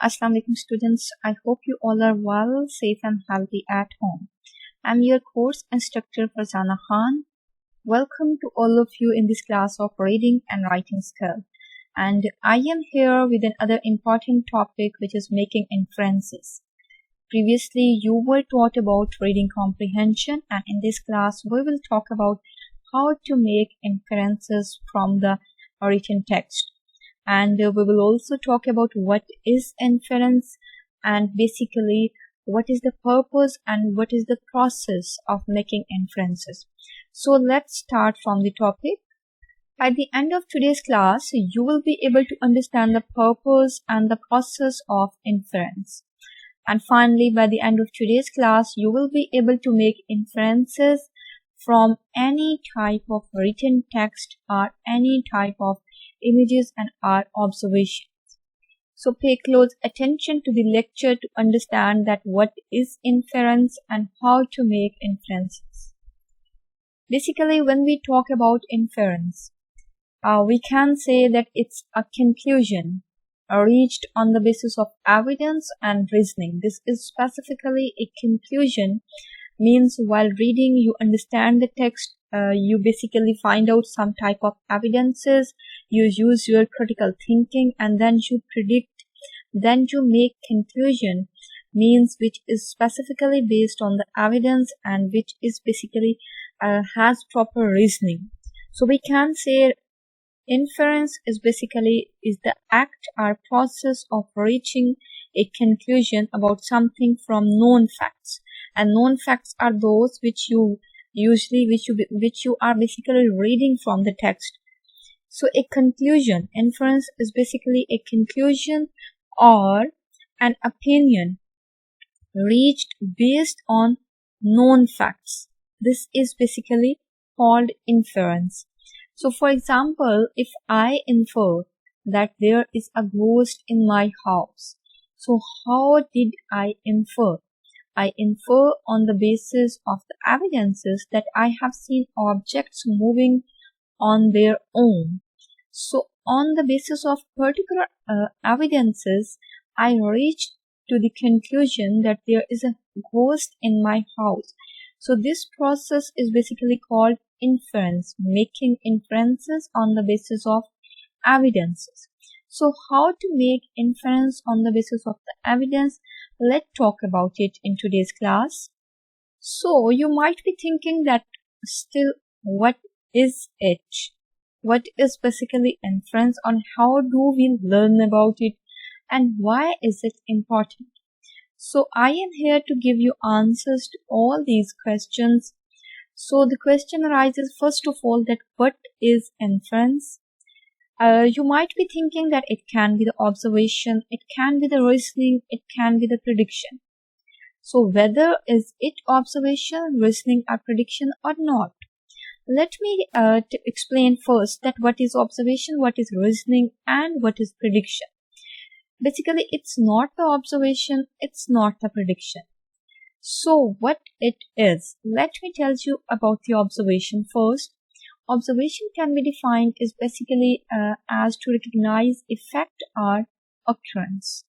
Assalamu alaikum students. I hope you all are well, safe and healthy at home. I'm your course instructor Farzana Khan. Welcome to all of you in this class of reading and writing skill. And I am here with another important topic which is making inferences. Previously you were taught about reading comprehension, and in this class we will talk about how to make inferences from the written text. And we will also talk about what is inference and basically what is the purpose and what is the process of making inferences. So let's start from the topic. At the end of today's class, you will be able to understand the purpose and the process of inference. And finally, by the end of today's class, you will be able to make inferences from any type of written text or any type of images and our observations. So pay close attention to the lecture to understand that what is inference and how to make inferences. Basically, when we talk about inference, we can say that it's a conclusion reached on the basis of evidence and reasoning. This is specifically a conclusion, means while reading you understand the text, you basically find out some type of evidences, you use your critical thinking, and then you predict, then you make conclusion, means which is specifically based on the evidence and which is basically has proper reasoning. So we can say inference is basically the act or process of reaching a conclusion about something from known facts, and known facts are those which you are basically reading from the text. So a conclusion, inference is basically a conclusion or an opinion reached based on known facts. This is basically called inference. So for example, if I infer that there is a ghost in my house, so how did I infer? I infer on the basis of the evidences that I have seen objects moving on their own. So on the basis of particular evidences, I reached to the conclusion that there is a ghost in my house. So this process is basically called inference, making inferences on the basis of evidences. So how to make inference on the basis of the evidence? Let's talk about it in today's class. So you might be thinking that still, what is it? What is basically inference, and how do we learn about it, and why is it important? So I am here to give you answers to all these questions. So the question arises first of all that what is inference? You might be thinking that it can be the observation, it can be the reasoning, it can be the prediction. So whether is it observation, reasoning or prediction or not? Let me explain first that what is observation, what is reasoning and what is prediction. Basically, it's not the observation, it's not the prediction. So what it is, let me tell you about the observation first. Observation can be defined as basically as to recognize effect or occurrence,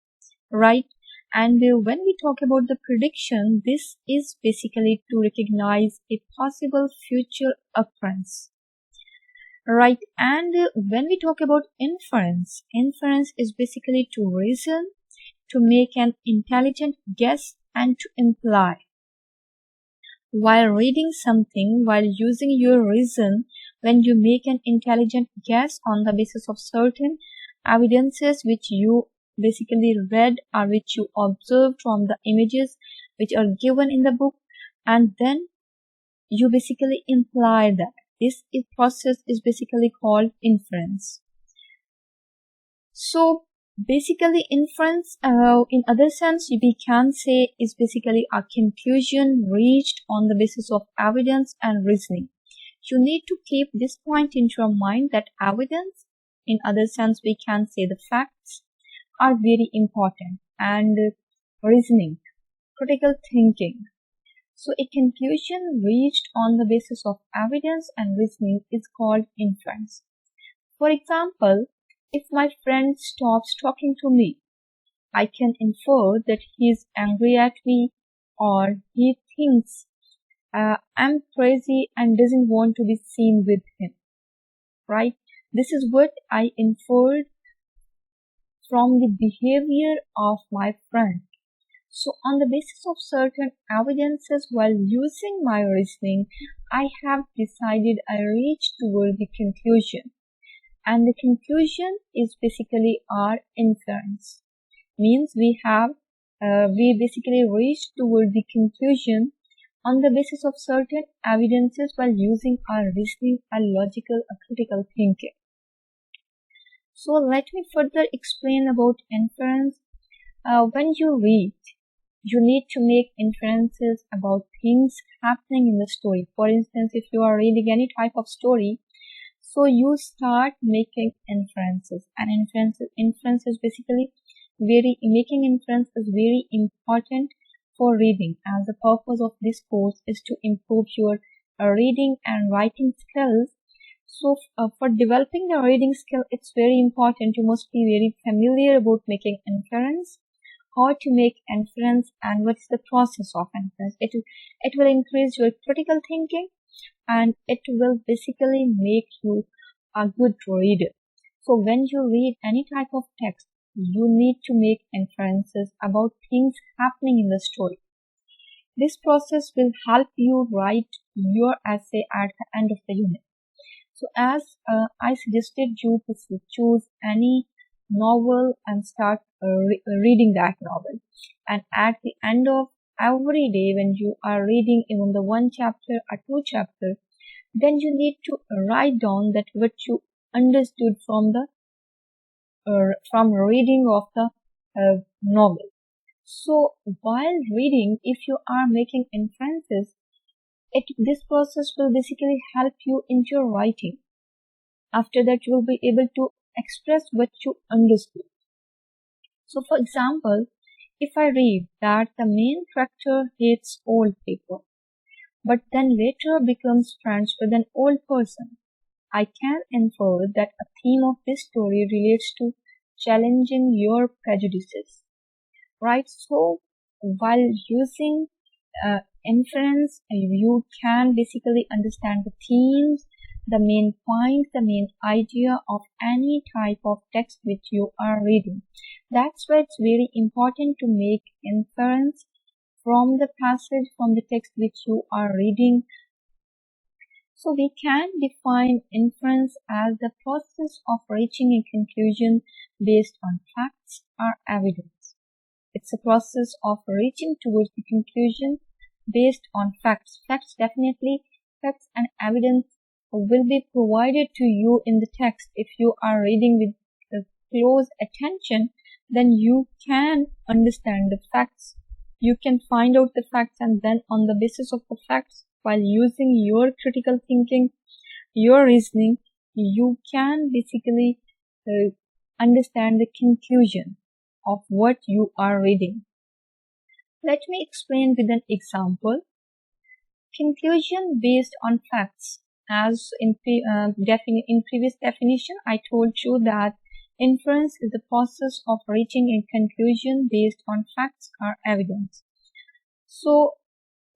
right? And when we talk about the prediction, this is basically to recognize a possible future occurrence, right? And when we talk about inference, inference is basically to reason, to make an intelligent guess and to imply. While reading something, while using your reason, when you make an intelligent guess on the basis of certain evidences which you basically read or which you observed from the images which are given in the book, and then you basically imply that. This process is basically called inference. So basically inference, in other sense, we can say is basically a conclusion reached on the basis of evidence and reasoning. You need to keep this point in your mind that evidence, in other sense we can say the facts, are very important, and reasoning, critical thinking. So a conclusion reached on the basis of evidence and reasoning is called inference. For example, if my friend stops talking to me, I can infer that he is angry at me, or he thinks I'm crazy and doesn't want to be seen with him, right? This is what I inferred from the behavior of my friend. So, on the basis of certain evidences while using my reasoning, I have decided I reach toward the conclusion. And the conclusion is basically our inference. Means we basically reach toward the conclusion on the basis of certain evidences while using our reasoning and logical or critical thinking. So let me further explain about inference. When you read, you need to make inferences about things happening in the story. For instance, if you are reading any type of story, so you start making inferences, and inference is basically making inference is very important for reading, as the purpose of this course is to improve your reading and writing skills. So for developing the reading skill, it's very important you must be very familiar about making inference, how to make inference, and what is the process of inference. It will increase your critical thinking, and it will basically make you a good reader. So when you read any type of text, you need to make inferences about things happening in the story. This process will help you write your essay at the end of the unit. So as I suggested you to choose any novel and start reading that novel. And at the end of every day, when you are reading even the one chapter or two chapters, then you need to write down that what you understood from the from reading of the novel. So while reading, if you are making inferences, this process will basically help you in your writing. After that, you will be able to express what you understood. So for example, if I read that the main character hates old people, but then later becomes friends with an old person, I can infer that a theme of this story relates to challenging your prejudices, right? So while using inference, you can basically understand the themes, the main point, the main idea of any type of text which you are reading. That's why it's very important to make inference from the passage, from the text which you are reading. So we can define inference as the process of reaching a conclusion based on facts or evidence. It's a process of reaching towards the conclusion based on facts. Facts and evidence will be provided to you in the text. If you are reading with close attention, then you can understand the facts. You can find out the facts, and then on the basis of the facts, while using your critical thinking, your reasoning, you can basically understand the conclusion of what you are reading. Let me explain with an example. Conclusion based on facts. As in previous definition, I told you that inference is the process of reaching a conclusion based on facts or evidence. So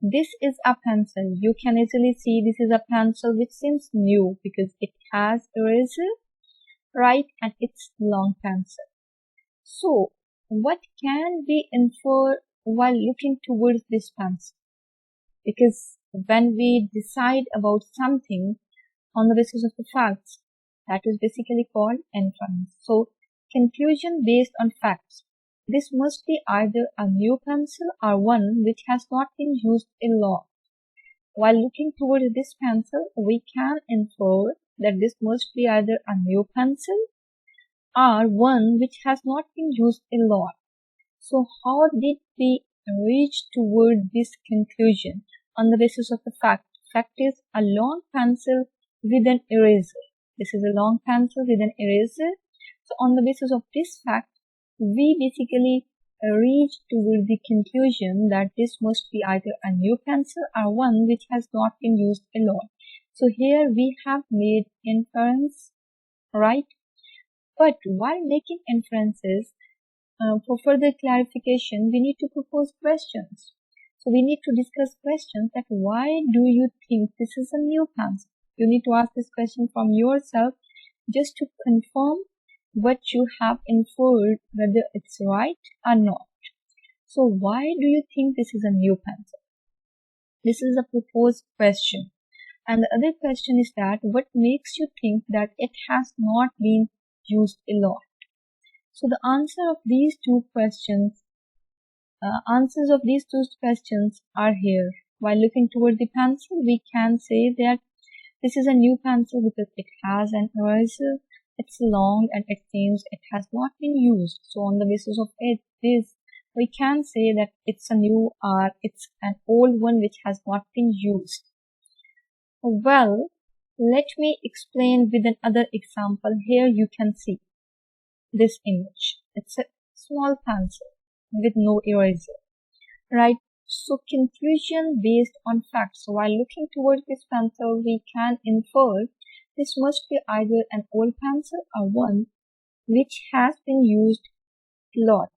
this is a pencil. You can easily see this is a pencil which seems new because it has eraser, right? And it's long pencil. So what can we infer while looking towards this pencil? Because when we decide about something on the basis of the facts, that is basically called inference. So conclusion based on facts. This must be either a new pencil or one which has not been used in long. While looking towards this pencil, we can infer that this must be either a new pencil or one which has not been used in long. So how did we reach toward this conclusion? On the basis of the fact. Fact is a long pencil with an eraser. This is a long pencil with an eraser. So on the basis of this fact, we basically reach toward the conclusion that this must be either a new pencil or one which has not been used a lot. So here we have made inference, right? But while making inferences, for further clarification, we need to propose questions. So we need to discuss questions that why do you think this is a new pencil? You need to ask this question from yourself just to confirm what you have inferred, whether it's right or not. So why do you think this is a new pencil? This is a proposed question. And the other question is that what makes you think that it has not been used a lot? So the answers of these two questions are here. While looking toward the pencil, we can say that this is a new pencil because it has an eraser, it's long, and it seems it has not been used. So on the basis of this, we can say that it's a new or it's an old one which has not been used. Well, let me explain with another example. Here you can see this image. It's a small pencil with no eraser, right? So confusion based on facts. So while looking towards this pencil, we can infer this must be either an old pencil or one which has been used a lot.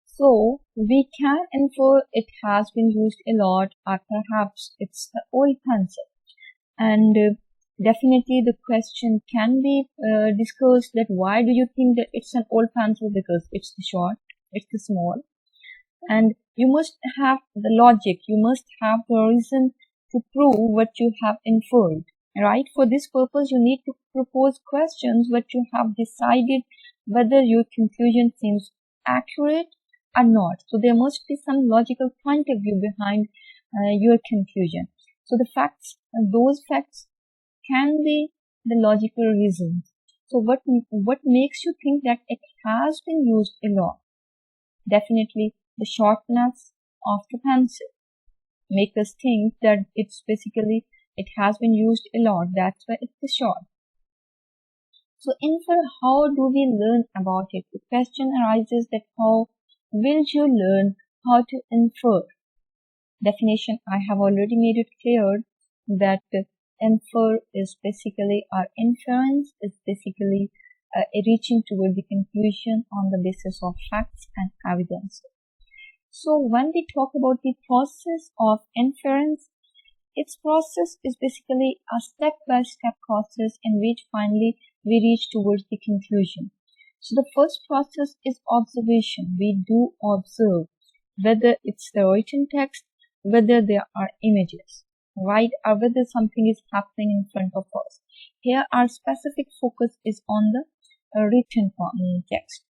So we can infer it has been used a lot, or perhaps it's the old pencil. And definitely the question can be discussed that why do you think that it's an old pencil? Because it's the short, it's the small. And you must have the logic, you must have the reason to prove what you have inferred, right? For this purpose, you need to propose questions what you have decided whether your conclusion seems accurate or not. So there must be some logical point of view behind your conclusion. So the facts, those facts can be the logical reasons. So what makes you think that it has been used a lot? Definitely the shortness of the pencil make us think that it has been used a lot. That's why it's short. So infer, how do we learn about it? The question arises that how will you learn how to infer? Definition, I have already made it clear that infer is basically, or inference is basically reaching toward the conclusion on the basis of facts and evidence. So when we talk about the process of inference, its process is basically a step-by-step process in which finally we reach towards the conclusion. So the first process is observation. We do observe whether it's the written text, whether there are images, right, or whether something is happening in front of us. Here our specific focus is on the written text.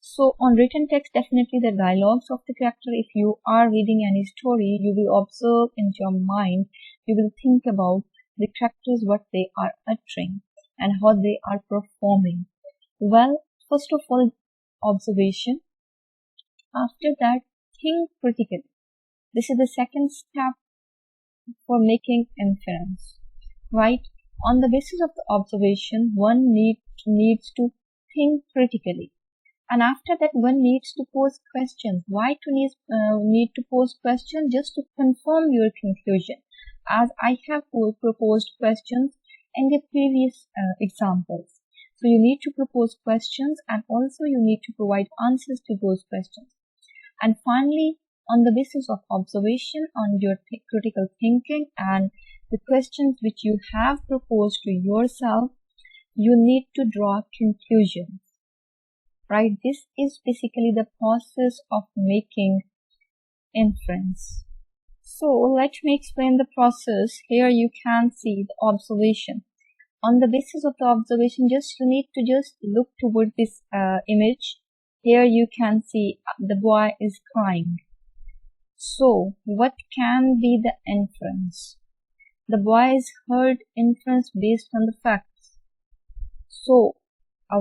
So on written text, definitely the dialogues of the character. If you are reading any story, you will observe in your mind, you will think about the characters, what they are uttering and how they are performing. Well, first of all, observation. After that, think critically. This is the second step for making inference, right? On the basis of the observation, one needs to think critically. And after that, one needs to pose questions. Why to need to pose questions? Just to confirm your conclusion, as I have proposed questions in the previous examples. So you need to propose questions, and also you need to provide answers to those questions. And finally, on the basis of observation, on your critical thinking and the questions which you have proposed to yourself, you need to draw conclusions. Right, this is basically the process of making inference. So let me explain the process. Here you can see the observation. On the basis of the observation, you need to look toward this image. Here you can see the boy is crying. So what can be the inference? The boy is heard inference based on the facts. So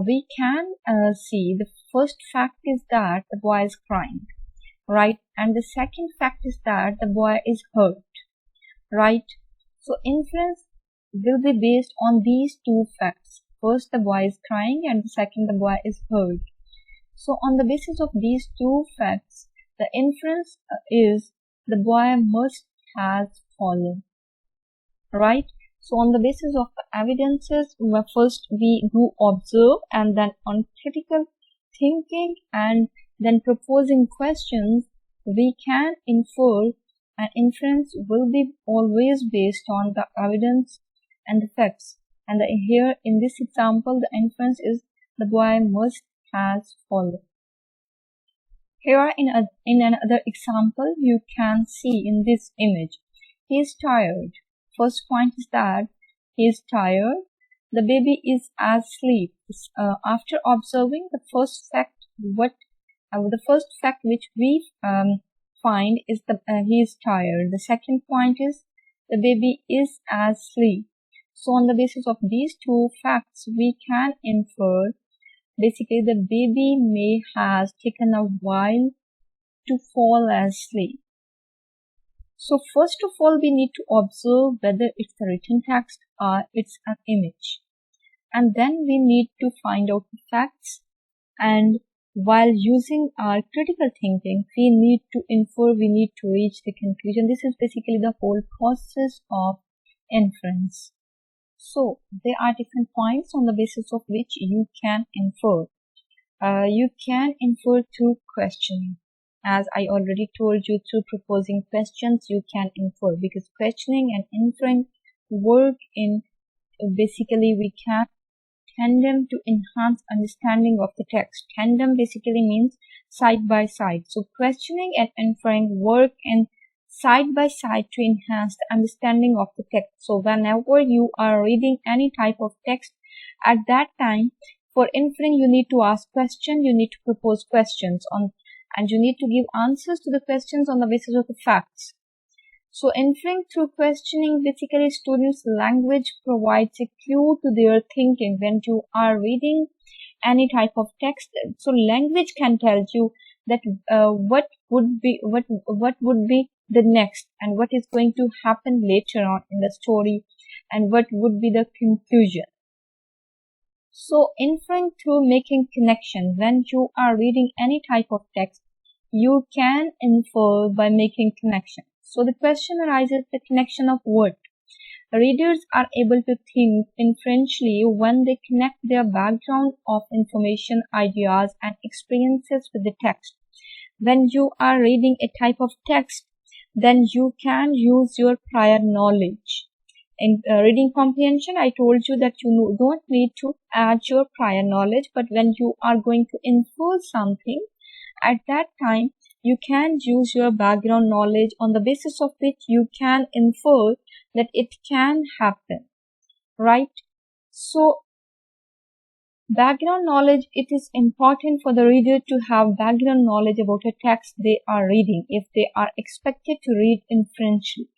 we can see the first fact is that the boy is crying, right? And the second fact is that the boy is hurt, right? So inference will be based on these two facts. First, the boy is crying, and the second, the boy is hurt. So on the basis of these two facts, the inference is the boy must have fallen, right? So on the basis of the evidences, first we do observe, and then on critical thinking and then proposing questions, we can infer, and inference will be always based on the evidence and the facts. And here in this example, the inference is the boy must has fallen. Here in another example, you can see in this image, he is tired. First point is that he is tired. The baby is asleep. After observing the first fact, the first fact which we find is he is tired. The second point is the baby is asleep. So on the basis of these two facts, we can infer basically the baby may has taken a while to fall asleep. So first of all, we need to observe whether it's a written text or it's an image. And then we need to find out the facts, and while using our critical thinking, we need to infer, we need to reach the conclusion. This is basically the whole process of inference. So there are different points on the basis of which you can infer. You can infer through questioning. As I already told you, through proposing questions, you can infer, because questioning and inferring work in basically we can tandem to enhance understanding of the text. Tandem basically means side by side. So questioning and inferring work in side by side to enhance the understanding of the text. So whenever you are reading any type of text, at that time for inferring you need to ask questions, you need to propose questions and you need to give answers to the questions on the basis of the facts. So inferring through questioning, basically students' language provides a clue to their thinking when you are reading any type of text. So language can tell you that what would be the next and what is going to happen later on in the story and what would be the conclusion. So inferring through making connection, when you are reading any type of text, you can infer by making connection. So the question arises, the connection of what? Readers are able to think inferentially when they connect their background of information, ideas, and experiences with the text. When you are reading a type of text, then you can use your prior knowledge. In reading comprehension, I told you that you don't need to add your prior knowledge, but when you are going to infer something, at that time, you can use your background knowledge on the basis of which you can infer that it can happen, right? So, background knowledge, it is important for the reader to have background knowledge about a text they are reading if they are expected to read inferentially.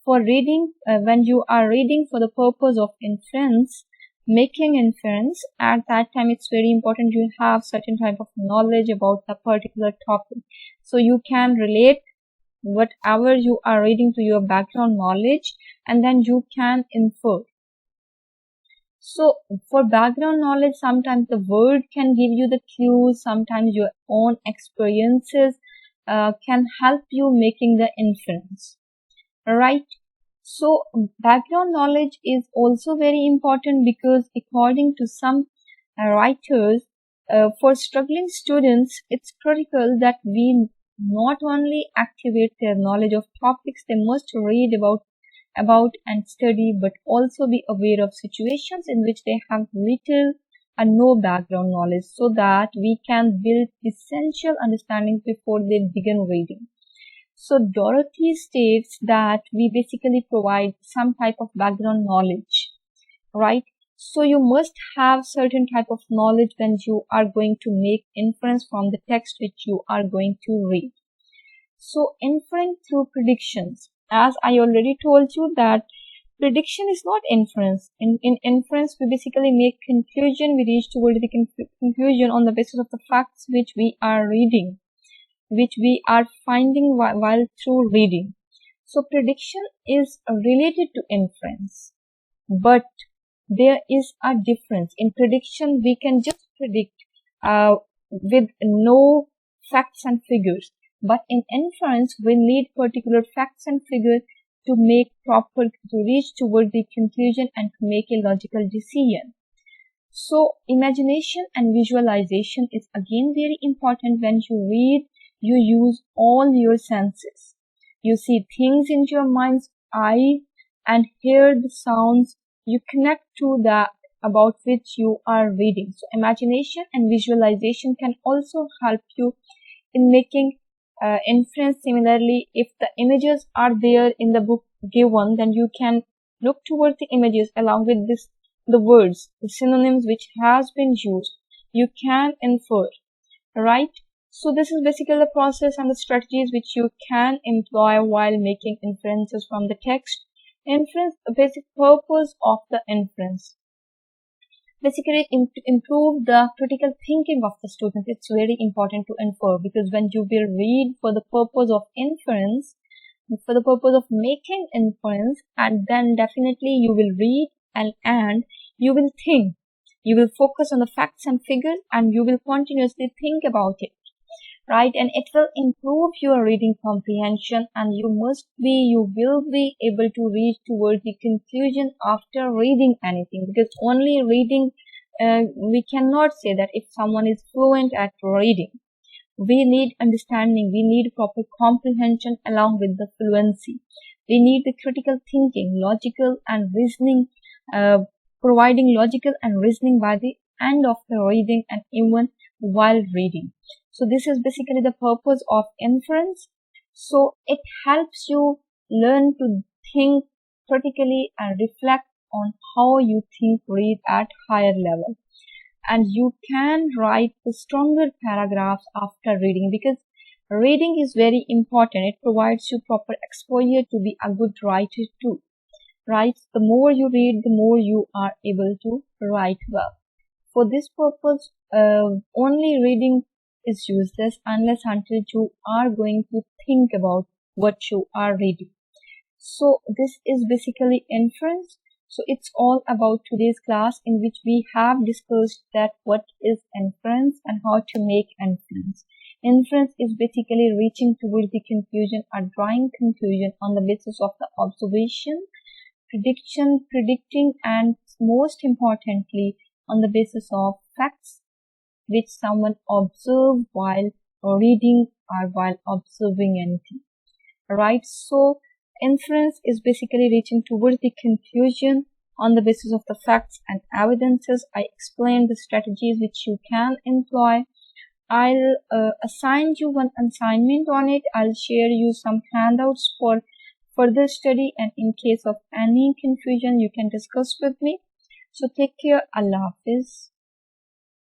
For reading, when you are reading for the purpose of inference, making inference, at that time it's very important you have certain type of knowledge about the particular topic. So you can relate whatever you are reading to your background knowledge and then you can infer. So for background knowledge, sometimes the word can give you the clues, sometimes your own experiences can help you making the inference, right? So background knowledge is also very important because according to some writers, for struggling students, it's critical that we not only activate their knowledge of topics they must read about and study, but also be aware of situations in which they have little or no background knowledge so that we can build essential understanding before they begin reading. So Dorothy states that we basically provide some type of background knowledge, right? So you must have certain type of knowledge when you are going to make inference from the text which you are going to read. So inferring through predictions, as I already told you that prediction is not inference. In inference, we basically make conclusion, we reach toward the conclusion on the basis of the facts which we are reading, which we are finding while through reading. So prediction is related to inference, but there is a difference. In prediction, we can just predict with no facts and figures, but in inference, we need particular facts and figures to reach toward the conclusion and to make a logical decision. So imagination and visualization is again very important. When you read, you use all your senses. You see things in your mind's eye and hear the sounds. You connect to the about which you are reading. So imagination and visualization can also help you in making inference. Similarly, if the images are there in the book given, then you can look towards the images along with the words, the synonyms which has been used. You can infer, right? So this is basically the process and the strategies which you can employ while making inferences from the text. Inference, the basic purpose of the inference. Basically, improve the critical thinking of the student. It's very important to infer, because when you will read for the purpose of inference, for the purpose of making inference, and then definitely you will read and you will think. You will focus on the facts and figures, and you will continuously think about it, right? And it will improve your reading comprehension, and you will be able to reach towards the conclusion after reading anything, because only reading, we cannot say that if someone is fluent at reading. We need understanding, we need proper comprehension along with the fluency. We need the critical thinking, logical and reasoning, providing logical and reasoning by the end of the reading and even while reading. So this is basically the purpose of inference. So it helps you learn to think critically and reflect on how you think, read at higher level. And you can write the stronger paragraphs after reading, because reading is very important. It provides you proper exposure to be a good writer too, right? The more you read, the more you are able to write well. For this purpose, only reading is useless unless until you are going to think about what you are reading. So this is basically inference. So it's all about today's class, in which we have discussed that what is inference and how to make inference. Inference is basically reaching towards the conclusion or drawing conclusion on the basis of the observation, prediction, predicting, and most importantly, on the basis of facts which someone observed while reading or while observing anything. Right? So inference is basically reaching towards the conclusion on the basis of the facts and evidences. I explained the strategies which you can employ. I'll assign you one assignment on it. I'll share you some handouts for further study, and in case of any confusion, you can discuss with me. So take care. Allah Hafiz.